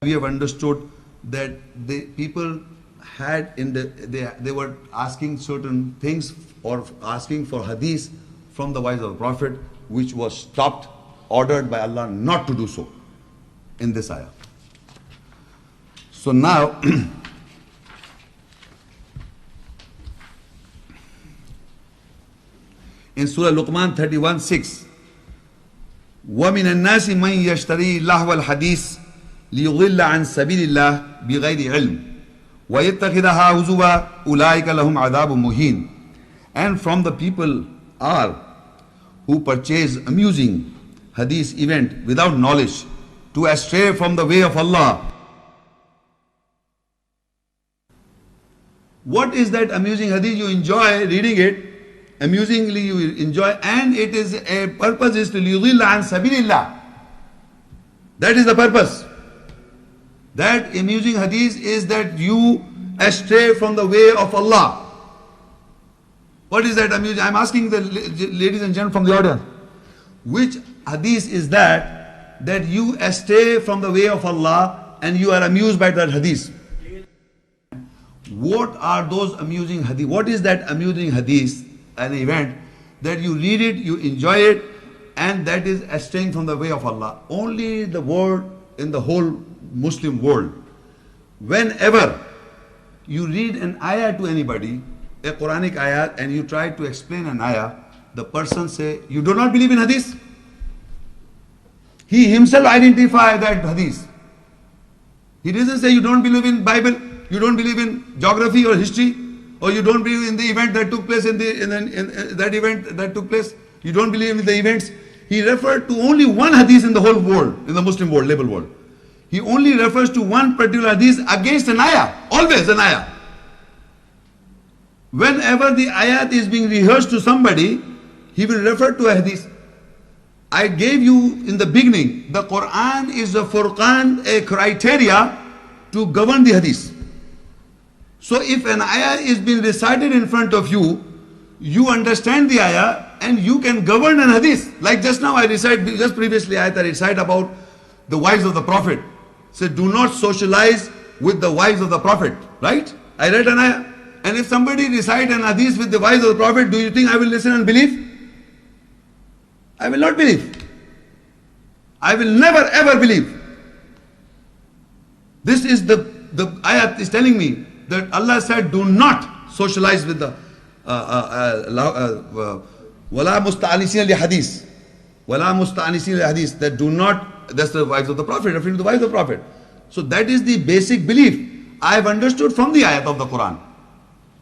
we have understood that the people had they were asking certain things or asking for hadith from the wives of the Prophet, which was stopped, ordered by Allah not to do so in this ayah. So now in Surah Luqman 31:6, وَمِنَ النَّاسِ مَنْ يَشْتَرِي لَهْوَ الْحَدِيثِ لِيُضِلَّ عَنْ سَبِيلِ اللَّهِ بِغَيْرِ عِلْمٍ وَيَتَّخِذَهَا هُزُوًا أُولَٰئِكَ لَهُمْ عَذَابٌ مُهِينٌ. And from the people are who purchase amusing hadith event without knowledge to astray from the way of Allah. What is that amusing hadith? You enjoy reading it, amusingly you enjoy, and it is a purpose is to لِيُضِلَّ عَنْ سَبِيلِ اللَّهِ. That is the purpose. That amusing hadith is that you astray from the way of Allah. What is that amusing? I'm asking the ladies and gentlemen from the audience. Which hadith is that you astray from the way of Allah and you are amused by that hadith? What are those amusing hadith? What is that amusing hadith? An event that you read it, you enjoy it, and that is straying from the way of Allah. Only the word in the whole Muslim world, whenever you read an ayah to anybody, a Quranic ayah, and you try to explain an ayah, the person say, you do not believe in hadith? He himself identify that hadith. He doesn't say you don't believe in Bible, you don't believe in geography or history, or you don't believe in the event that took place in that event that took place. You don't believe in the events. He referred to only one hadith in the whole world, in the Muslim world, label world. He only refers to one particular hadith against an ayah, always an ayah. Whenever the ayat is being rehearsed to somebody, he will refer to a hadith. I gave you in the beginning, the Quran is a furqan, a criteria to govern the hadith. So if an ayah is being recited in front of you, you understand the ayah and you can govern an hadith. Like just now I recited, just previously I recited about the wives of the Prophet. Said, do not socialize with the wives of the Prophet. Right? I read an ayah. And if somebody recite an hadith with the wives of the Prophet, do you think I will listen and believe? I will not believe. I will never ever believe. This is the ayat is telling me that Allah said, do not socialize with the wala musta'anisin li hadith. Wala musta'anisin li hadith. That do not, that's the wives of the Prophet, referring to the wives of the Prophet. So that is the basic belief I have understood from the ayat of the Quran.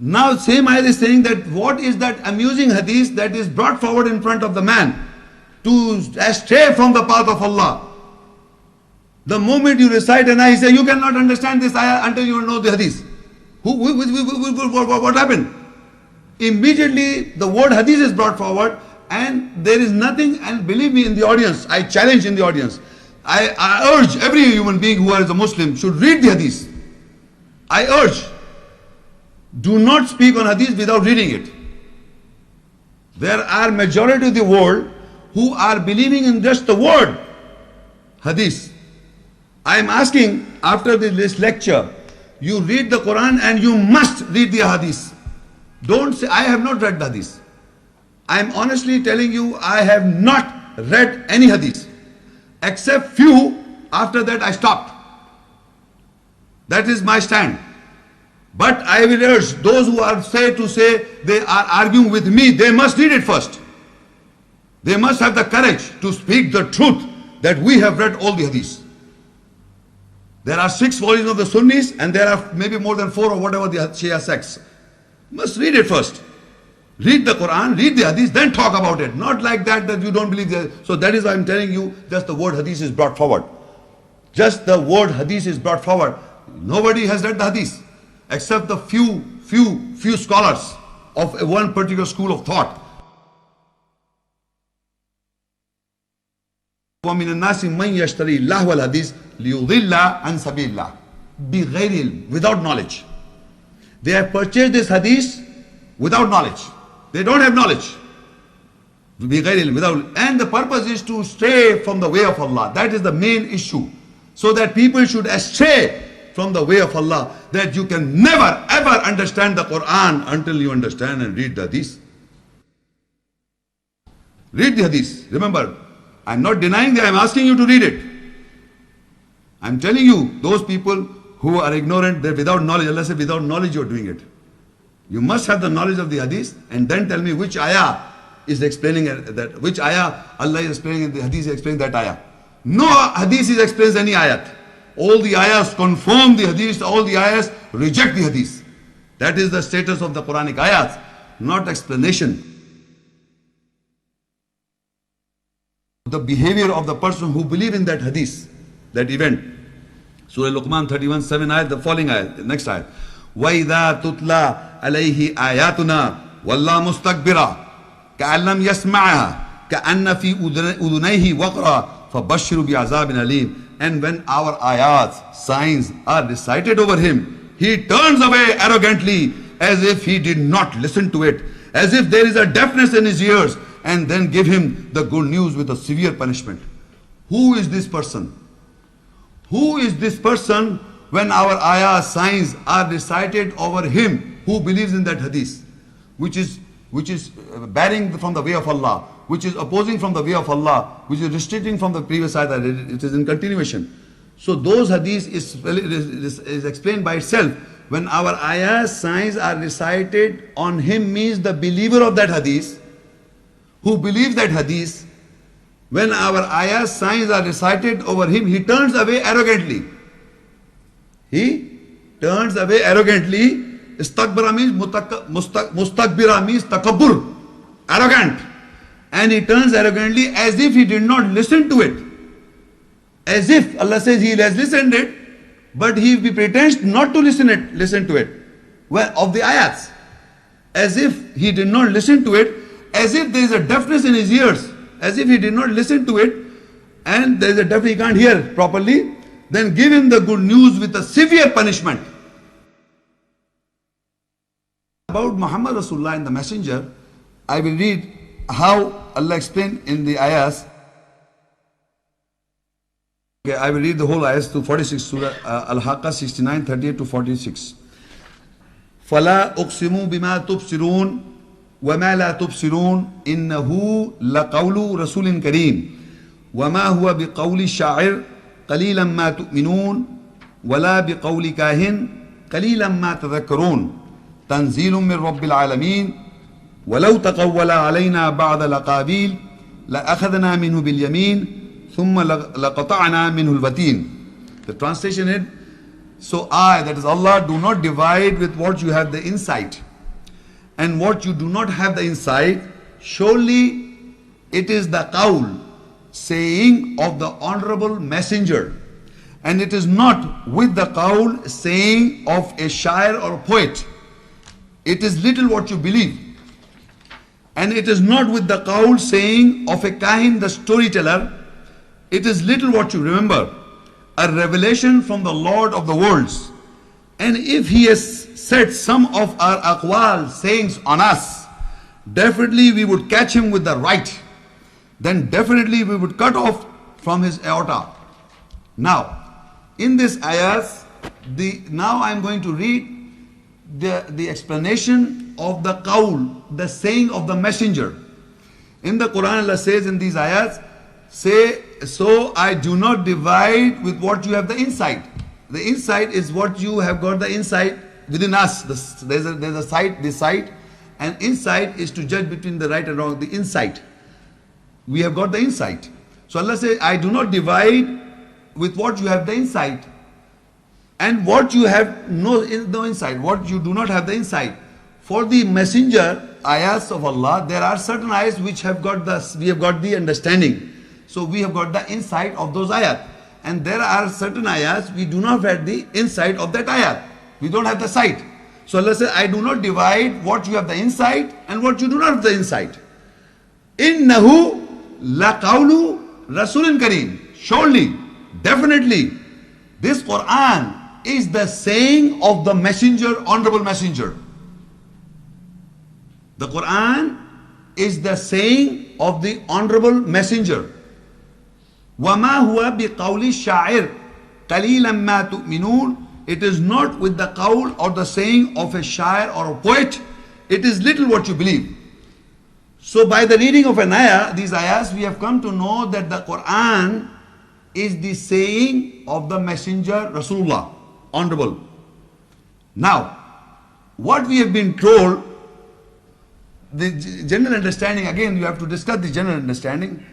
Now same ayat is saying that what is that amusing hadith that is brought forward in front of the man to astray from the path of Allah. The moment you recite an ayah, he says, you cannot understand this ayah until you know the hadith. What happened? Immediately the word hadith is brought forward and there is nothing, and believe me in the audience, I challenge in the audience, I urge every human being who is a Muslim should read the hadith. I urge, do not speak on hadith without reading it. There are majority of the world who are believing in just the word hadith. I am asking, after this lecture, you read the Quran and you must read the hadith. Don't say, I have not read the hadith. I am honestly telling you, I have not read any hadith. Except few, after that I stopped. That is my stand. But I will urge those who are say they are arguing with me, they must read it first. They must have the courage to speak the truth that we have read all the hadiths. There are 6 volumes of the Sunnis and there are maybe more than 4 or whatever the Shia sects. Must read it first. Read the Quran, read the hadith, then talk about it. Not like that you don't believe that. So that is why I'm telling you, just the word hadith is brought forward. Just the word hadith is brought forward. Nobody has read the hadith except the few scholars of one particular school of thought. وَمِنَ النَّاسِ مَنْ يَشْتَرِي لَهْوَ الْحَدِيثِ لِيُضِلَّ عَنْ سَبِيلِ اللَّهِ بِغَيْرِ عِلْمٍ, without knowledge. They have purchased this hadith without knowledge. They don't have knowledge. بِغَيْرِ عِلْمٍ, without, and the purpose is to stray from the way of Allah. That is the main issue. so that people should astray from the way of Allah, that you can never ever understand the Quran until you understand and read the Hadith. Read the Hadith. Remember, I'm not denying that, I'm asking you to read it. I'm telling you, those people who are ignorant, they're without knowledge. Allah said, without knowledge you're doing it. You must have the knowledge of the Hadith and then tell me which ayah is explaining that, which ayah Allah is explaining and the Hadith is explaining that ayah. No Hadith is explains any ayat. All the ayahs confirm the Hadith, all the ayahs reject the Hadith. That is the status of the Quranic ayahs, not explanation. The behavior of the person who believe in that Hadith, that event. Surah Luqman 31:7 ayat, the following ayat, the next ayat. وَإِذَا تُتْلَى عَلَيْهِ آيَاتُنَا وَاللَّهُ مُسْتَكْبِرًا كَأَن لَّمْ يَسْمَعْهَا كَأَنَّ فِي أُذُنَيْهِ وَقْرًا فَبَشِّرْهُ بِعَذَابٍ أَلِيمٍ. And when our ayats, signs are recited over him, he turns away arrogantly as if he did not listen to it, as if there is a deafness in his ears, and then give him the good news with a severe punishment. Who is this person? Who is this person when our ayah signs are recited over him who believes in that hadith, which is bearing from the way of Allah, which is opposing from the way of Allah, which is restricting from the previous ayah, it is in continuation. So those hadith is explained by itself. When our ayah signs are recited on him means the believer of that hadith, who believes that hadith. When our ayah signs are recited over him, he turns away arrogantly. He turns away arrogantly. Istakbara means mustakbira means takabbur, arrogant. And he turns arrogantly as if he did not listen to it. As if Allah says he has listened it, but he pretends not to listen to it. Well, of the ayats. As if he did not listen to it, as if there is a deafness in his ears, as if he did not listen to it, and there is a deafness, he can't hear properly, then give him the good news with a severe punishment. About Muhammad Rasulullah and the Messenger, I will read how Allah explained in the ayahs. Okay, I will read the whole ayahs to 46, Surah Al-Haqqa 69, 38 to 46. فَلَا أُقْسِمُ بِمَا تُبْصِرُونَ وَمَا لَا تُبْصِرُونَ إِنَّهُ لَقَوْلُ رَسُولٍ كَرِيمٍ وَمَا هُوَ بِقَوْلِ الشَّاعِرِ قَلِيلًا مَا تُؤْمِنُونَ وَلَا بِقَوْلِ كَاهِنٍ قَلِيلًا مَا تَذَكَّرُونَ تنزيل من رب العالمين ولو تقول علينا بعض الأقاويل لأخذنا منه باليمين ثم لقطعنا منه الوتين. The translation is, so I, that is Allah, do not divide with what you have the insight, and what you do not have the insight, surely it is the qawl, saying of the honorable messenger, and it is not with the qawl, saying of a shair or a poet. It is little what you believe. And it is not with the qawl, saying of a kahin, the storyteller. It is little what you remember. A revelation from the Lord of the worlds. And if he has said some of our aqwal, sayings on us, definitely we would catch him with the right. Then definitely we would cut off from his aorta. Now, in this ayahs, now I am going to read the explanation of the qawl, the saying of the messenger. In the Quran, Allah says in these ayats, say, so I do not divide with what you have the insight. The insight is what you have got the insight within us. There's a sight, this sight, and insight is to judge between the right and wrong, the insight. We have got the insight. So Allah says, I do not divide with what you have the insight. And what you have no insight, what you do not have the insight. For the messenger, ayahs of Allah, there are certain ayahs which have got we have got the understanding. So we have got the insight of those ayat. And there are certain ayahs we do not have the insight of that ayat. We don't have the sight. So Allah says, I do not divide what you have the insight and what you do not have the insight. Innahu laqawlu rasulin kareem. Surely, definitely, this Quran is the saying of the messenger, honorable messenger. The Quran is the saying of the honorable messenger. وَمَا هُوَ بِقَوْلِ الشَّاعِرِ. قَلِيلًا مَا تُؤْمِنُونَ. It is not with the qawl or the saying of a shair or a poet. It is little what you believe. So by the reading of an ayah, these ayahs, we have come to know that the Quran is the saying of the messenger Rasulullah, honorable. Now, what we have been told, the general understanding, again you have to discuss the general understanding.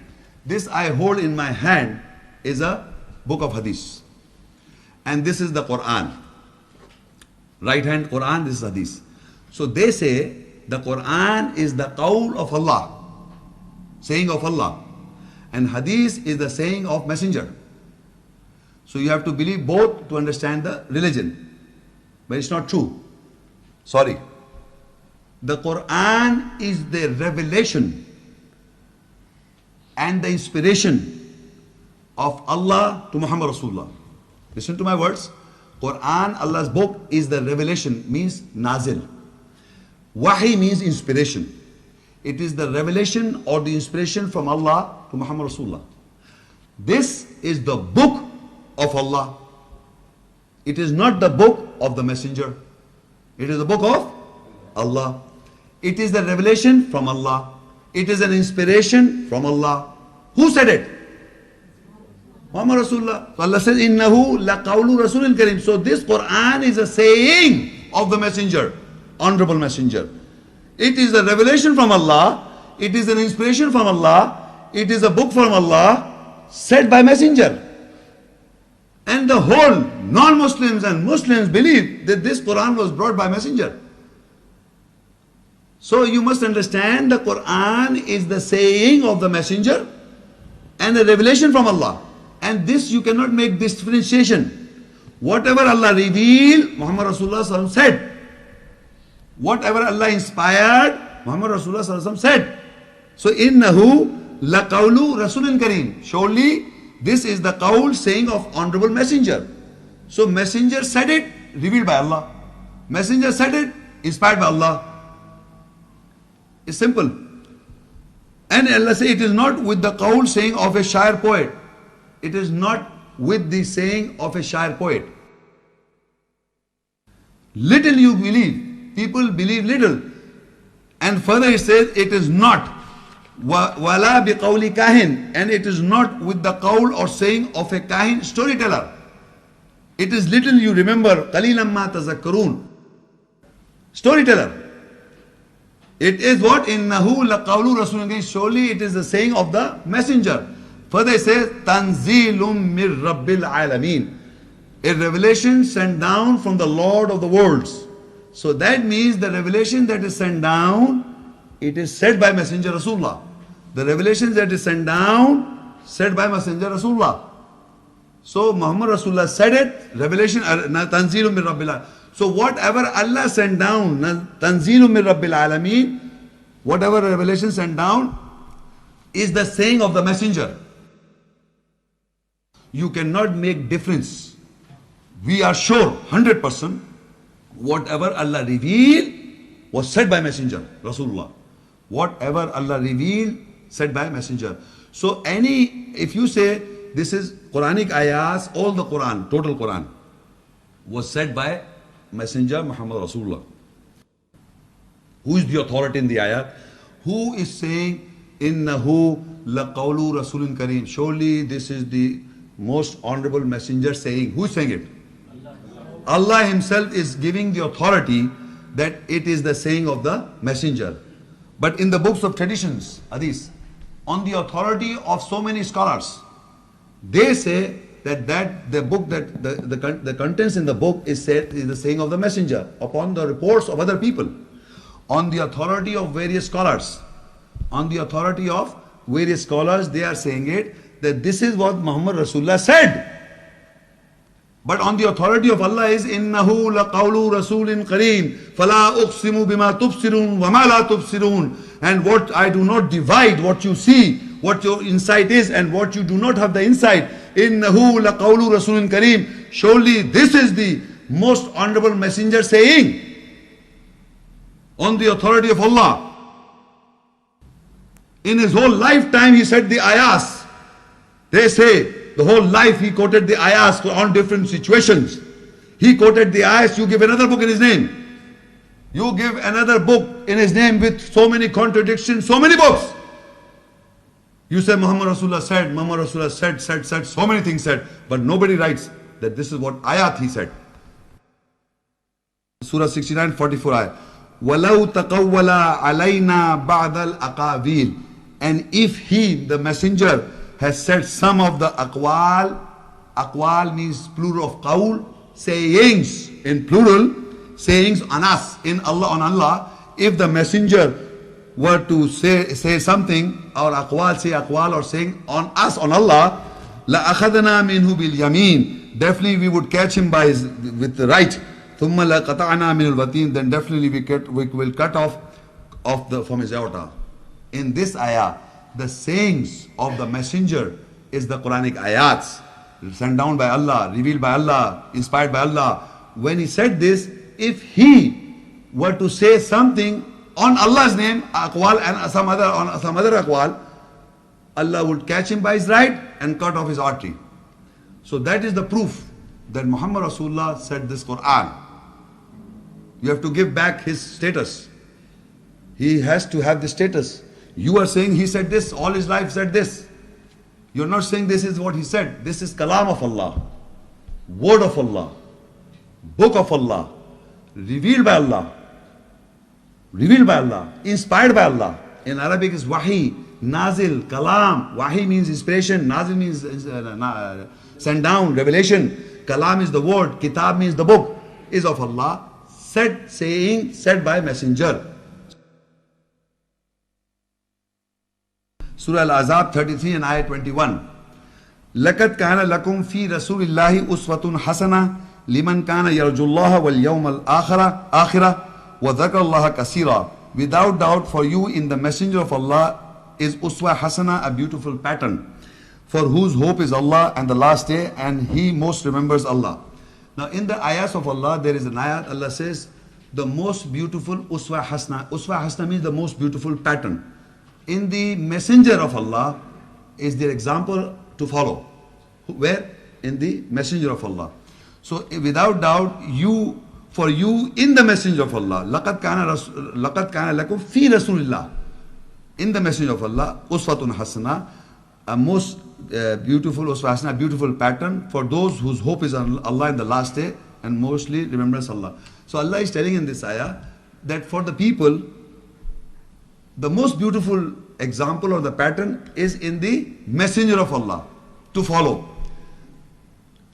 This I hold in my hand is a book of Hadith. And this is the Quran. Right hand Quran, this is Hadith. So they say the Quran is the qawl of Allah, saying of Allah. And Hadith is the saying of messenger. So you have to believe both to understand the religion. But it's not true. Sorry. The Quran is the revelation and the inspiration of Allah to Muhammad Rasulullah. Listen to my words. Quran, Allah's book, is the revelation, means nazil. Wahi means inspiration. It is the revelation or the inspiration from Allah to Muhammad Rasulullah. This is the book of Allah. It is not the book of the messenger. It is the book of Allah. It is the revelation from Allah. It is an inspiration from Allah. Who said it? Muhammad Rasulullah. So Allah says, Innahu laqawlu Rasulil Kareem. So this Quran is a saying of the messenger, honorable messenger. It is a revelation from Allah. It is an inspiration from Allah. It is a book from Allah said by messenger. And the whole non-Muslims and Muslims believe that this Quran was brought by messenger. So you must understand the Quran is the saying of the messenger and a revelation from Allah. And this you cannot make this differentiation. Whatever Allah revealed, Muhammad Rasulullah said. Whatever Allah inspired, Muhammad Rasulullah said. So innahu laqawlu Rasulin Kareem. Surely this is the qawl, saying of honorable messenger. So messenger said it, revealed by Allah. Messenger said it, inspired by Allah. It's simple. And Allah says it is not with the qawl, saying of a shair poet. It is not with the saying of a shair poet. Little you believe. People believe little. And further it says it is not wala biqawli kahin, and it is not with the qawl or saying of a kahin, storyteller. It is little you remember. Qalilan ma tazakkarun. Storyteller. It is what? Innahu laqawlu Rasulullah. Surely it is the saying of the messenger. Further it says Tanzilum mir Rabbil Alameen. A revelation sent down from the Lord of the worlds. So that means the revelation that is sent down, it is said by messenger Rasulullah. The revelation that is sent down, said by messenger Rasulullah. So Muhammad Rasulullah said it, revelation, Tanzilum mir Rabbil Alameen. So whatever Allah sent down, Tanzilum mir Rabbil Alameen, whatever revelation sent down, is the saying of the messenger. You cannot make difference. We are sure, 100%, whatever Allah revealed was said by messenger, Rasulullah. Whatever Allah revealed, said by messenger. So if you say this is Quranic ayahs, all the Quran, total Quran, was said by messenger Muhammad Rasulullah. Who is the authority in the ayah? Who is saying, Innahu laqawlu Rasulin Kareem. Surely this is the most honorable messenger saying. Who is saying it? Allah himself is giving the authority that it is the saying of the messenger. But in the books of traditions, Hadith, on the authority of so many scholars, they say that the book, that the contents in the book is said is the saying of the messenger upon the reports of other people. On the authority of various scholars, they are saying it, that this is what Muhammad Rasulullah said. But on the authority of Allah is Innahu laqawlu Rasulin Kareem Fala uqsimu bima tubsirun wa ma la tubsirun. And what I do not divide what you see, what your insight is and what you do not have the insight. Innahu laqawlu Rasulin Kareem. Surely this is the most honorable messenger saying on the authority of Allah. In his whole lifetime he said the ayahs. They say the whole life he quoted the ayahs on different situations. He quoted the ayahs, you give another book in his name. You give another book in his name with so many contradictions, so many books. You say Muhammad Rasulullah said, Muhammad Rasulullah said, so many things said, but nobody writes that this is what ayat he said. Surah 69, 44 ayah. وَلَوْ تَقَوَّلَ عَلَيْنَا بَعْدَ الْأَقَاوِيلِ. And if he, the messenger, has said some of the aqwal means plural of qawl, sayings in plural, sayings on us, in Allah, on Allah. If the messenger were to say something, or aqwal, say aqwal or saying on us, on Allah, لَأَخَذْنَا مِنْهُ بِالْيَمِينِ. Definitely we would catch him by with the right. ثُمَّ لَقَطَعْنَا مِنُ الْوَتِينِ. Then definitely we will cut off from his aorta. In this ayah, the sayings of the messenger is the Quranic ayats, sent down by Allah, revealed by Allah, inspired by Allah. When he said this, if he were to say something on Allah's name, aqwal, and some other aqwal, Allah would catch him by his right and cut off his artery. So that is the proof that Muhammad Rasulullah said this Quran. You have to give back his status. He has to have the status. You are saying he said this, all his life said this. You're not saying this is what he said. This is kalam of Allah, word of Allah, book of Allah, revealed by Allah, inspired by Allah. In Arabic is wahi, nazil, kalam. Wahi means inspiration, nazil means send down, revelation. Kalam is the word, kitab means the book, is of Allah, said by messenger. Surah Al-Ahzab 33 and ayah 21. لَقَدْ كَانَ لَكُمْ فِي رَسُولِ اللَّهِ أُسْوَةٌ حَسَنَةٌ لِمَنْ كَانَ يَرْجُو اللَّهَ وَالْيَوْمَ الْآخِرَةَ وَذَكَرَ اللَّهَ كَثِيرًا. Without doubt for you in the messenger of Allah is uswa hasana, a beautiful pattern, for whose hope is Allah and the last day, and he most remembers Allah. Now in the ayahs of Allah, there is an ayat, Allah says, the most beautiful uswa hasana. Uswa hasana means the most beautiful pattern. In the messenger of Allah is their example to follow. Where? In the messenger of Allah. So without doubt, for you in the messenger of Allah, لَقَدْ كَانَ لَكُمْ فِي رَسُولِ اللَّهِ. In the messenger of Allah, uswatun hasana, a most beautiful uswa hasana, beautiful pattern for those whose hope is on Allah in the last day and mostly remembers Allah. So Allah is telling in this ayah that for the people, the most beautiful example or the pattern is in the messenger of Allah to follow.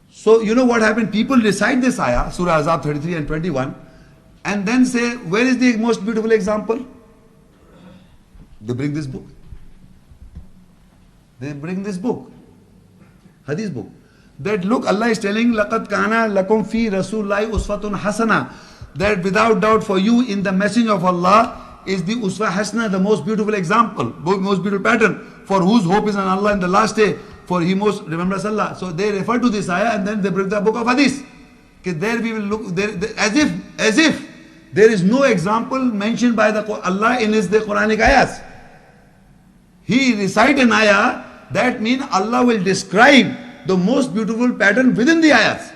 So you know what happened? People recite this ayah, Surah Ahzab 33 and 21, and then say, where is the most beautiful example? They bring this book. They bring this book, Hadith book. That look, Allah is telling, لَقَدْ كَانَ لَكُمْ فِي رَسُولِ اللَّهِ أُسْوَةٌ حَسَنَةٌ. That without doubt for you in the messenger of Allah is the uswa hasana, the most beautiful example, most beautiful pattern, for whose hope is on Allah in the last day, for he most remembers Allah. So they refer to this ayah and then they bring the book of Hadith. Okay, there we will look, there, as if there is no example mentioned by Allah in the Quranic ayahs. He recite an ayah, that means Allah will describe the most beautiful pattern within the ayahs.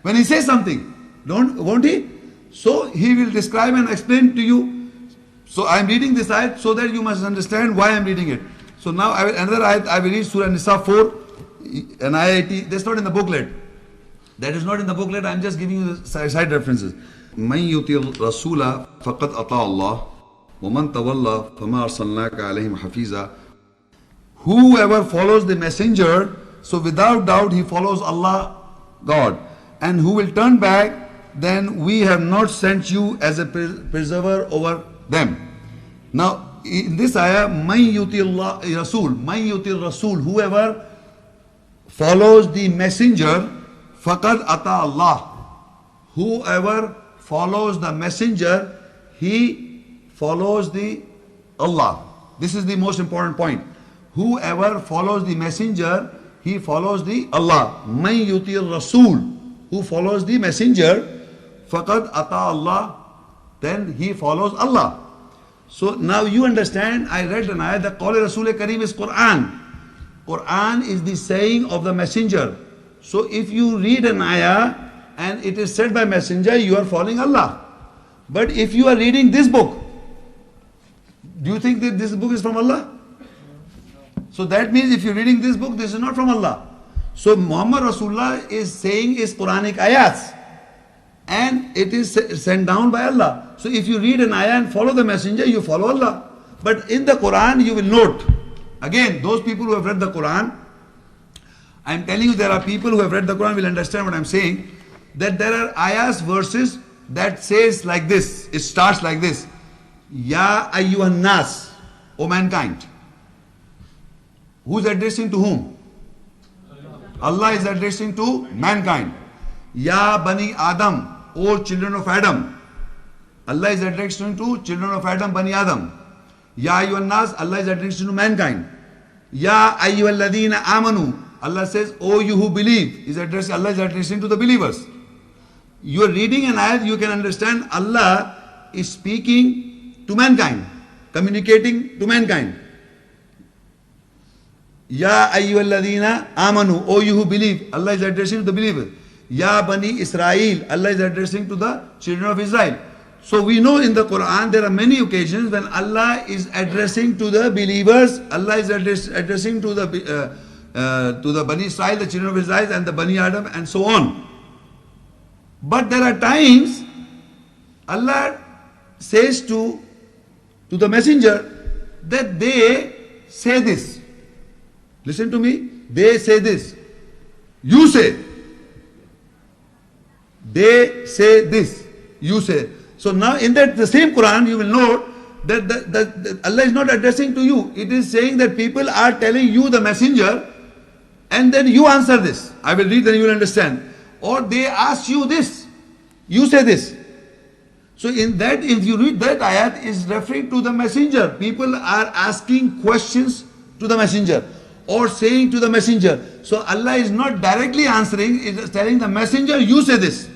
When he says something, won't he? So he will describe and explain to you. So I am reading this ayat so that you must understand why I am reading it. So now another ayat, I will read Surah An-Nisa 4 and ayah 80. That's not in the booklet. That is not in the booklet. I am just giving you the side references. مَنْ يُطِيعِ الرَّسُولَ فَقَدْ أَطَاعَ اللَّهَ وَمَنْ تَوَلَّى فَمَا أَرْسَلْنَاكَ عَلَيْهِمْ حَفِيظًا. Whoever follows the messenger, so without doubt he follows Allah, God. And who will turn back, then we have not sent you as a preserver over them. Now in this ayah, مَنْ يُطِيعِ الرَّسُولَ, مَنْ يُطِيعِ الرَّسُولَ, whoever follows the messenger, فَقَدْ أَطَاعَ اللَّهَ. Whoever follows the messenger, he follows the Allah. This is the most important point. Whoever follows the messenger, he follows the Allah. مَنْ يُطِيعِ الرَّسُولَ, who follows the messenger, فَقَدْ أَطَاعَ اللَّهَ, then he follows Allah. So now you understand, I read an ayah that Qawli Rasul Kareem is Quran. Quran is the saying of the messenger. So if you read an ayah and it is said by messenger, you are following Allah. But if you are reading this book, do you think that this book is from Allah? So that means if you're reading this book, this is not from Allah. So Muhammad Rasulullah is saying is Quranic ayats. And it is sent down by Allah. So if you read an ayah and follow the messenger, you follow Allah. But in the Quran, you will note, again, those people who have read the Quran, I am telling you, there are people who have read the Quran will understand what I am saying, that there are ayahs, verses that says like this, it starts like this, Ya ayyuhan nas, O mankind. Who is addressing to whom? Allah is addressing to mankind. Ya bani Adam, O children of Adam. Allah is addressing to children of Adam, bani Adam. Ya ayyuhan nas, Allah is addressing to mankind. Ya ayyuhalladhina amanu, Allah says, O you who believe, Allah is addressing to the believers. You are reading an ayat, you can understand Allah is speaking to mankind, communicating to mankind. Ya ayyuhalladhina amanu, O you who believe, Allah is addressing to the believers. Ya bani Israel, Allah is addressing to the children of Israel. So we know in the Quran there are many occasions when Allah is addressing to the believers, Allah is addressing to the Bani Israel, the children of Israel, and the Bani Adam, and so on. But there are times Allah says to the messenger that they say this. Listen to me. They say this. You say. They say this. You say. So now in that the same Quran you will note that Allah is not addressing to you. It is saying that people are telling you the messenger, and then you answer this. I will read, then you will understand. Or they ask you this. You say this. So in that, if you read that ayat, is referring to the messenger. People are asking questions to the messenger or saying to the messenger. So Allah is not directly answering, it is telling the messenger, you say this.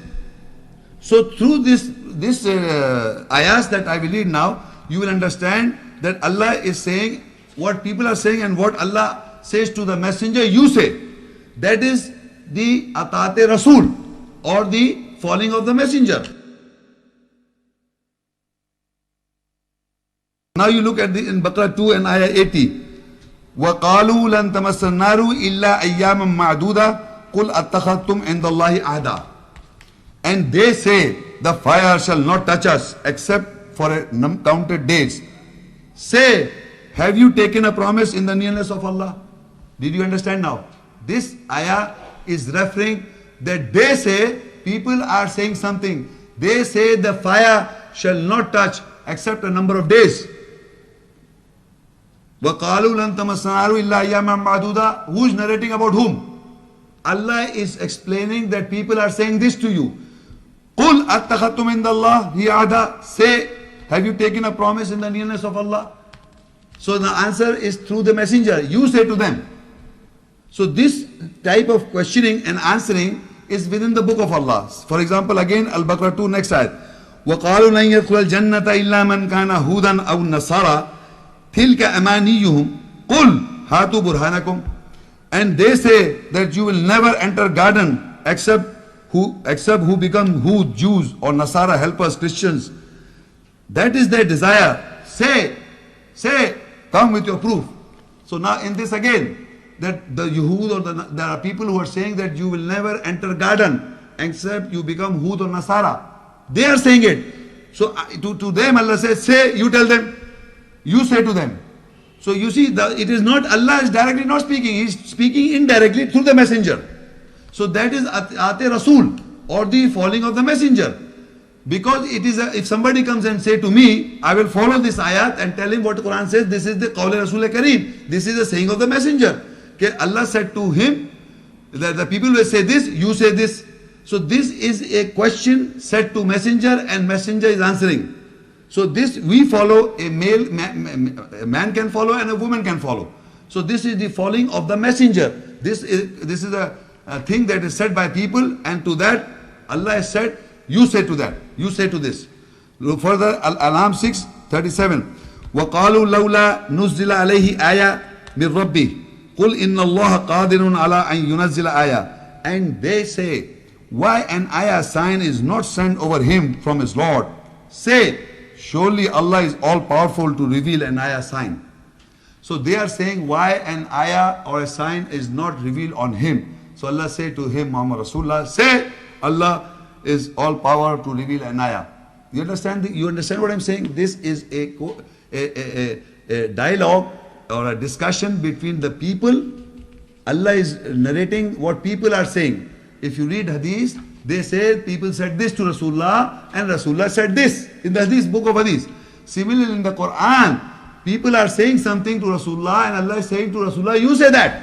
So through this ayahs that I will read now, you will understand that Allah is saying what people are saying and what Allah says to the messenger, you say. That is the Atate Rasul, or the following of the messenger. Now you look at in Baqarah 2 and ayah 80. وَقَالُوا لَن تَمَسَّ النَّارُ إِلَّا أَيَّامًا مَعْدُودًا قُلْ أَتَّخَذْتُمْ عِنْدَ اللَّهِ عَهْدًا. And they say, the fire shall not touch us except for a counted days. Say, have you taken a promise in the nearness of Allah? Did you understand now? This ayah is referring that they say, people are saying something. They say the fire shall not touch except a number of days. وَقَالُوا لَن تَمَسَّنَا النَّارُ إِلَّا أَيَّامًا مَعْدُودًا. Who is narrating about whom? Allah is explaining that people are saying this to you. قُلْ أَتَّخَذْتُمْ عِنْدَ اللَّهِ عَهْدًا. Say, have you taken a promise in the nearness of Allah? So the answer is through the messenger. You say to them. So this type of questioning and answering is within the book of Allah. For example, again, Al-Baqarah 2, next ayat. وَقَالُوا لَنْ يَدْخُلَ الْجَنَّةَ إِلَّا مَنْ كَانَ هُودًا أَوْ نَصَارَى تِلْكَ أَمَانِيُّهُمْ قُلْ هَاتُوا بُرْهَانَكُمْ. And they say that you will never enter garden except who become Jews or Nasara, helpers, Christians. That is their desire. Say, come with your proof. So now in this again, that the Yehud or there are people who are saying that you will never enter garden except you become Hud or Nasara. They are saying it. So to them Allah says, say, you tell them, you say to them. So you see, it is not, Allah is directly not speaking, He is speaking indirectly through the messenger. So that is Ate Rasul, or the following of the messenger. Because it is if somebody comes and say to me, I will follow this ayat and tell him what the Quran says, this is the Qawl Rasul Kareem, this is the saying of the messenger. Okay, Allah said to him, the people will say this, you say this. So this is a question said to messenger, and messenger is answering. So this we follow, a man can follow and a woman can follow. So this is the following of the messenger. This is a thing that is said by people, and to that Allah has said, you say to that, you say to this. Further, Al-Anam 6:37. وَقَالُوا لَوْلَا نُزِّلَ عَلَيْهِ آيَةٌ مِّن رَبِّهِ قُلْ إِنَّ اللَّهَ قَادِرٌ عَلَىٰ أَن يُنَزِّلَ آيَةً. And they say, why an ayah sign is not sent over him from his Lord? Say, surely Allah is all powerful to reveal an ayah sign. So they are saying why an ayah or a sign is not revealed on him. So Allah say to him, Muhammad Rasulullah, say Allah is all power to reveal an ayah. You understand? You understand what I'm saying? This is a dialogue or a discussion between the people. Allah is narrating what people are saying. If you read Hadith, they say people said this to Rasulullah and Rasulullah said this in the Hadith, book of Hadith. Similarly in the Quran, people are saying something to Rasulullah and Allah is saying to Rasulullah, you say that.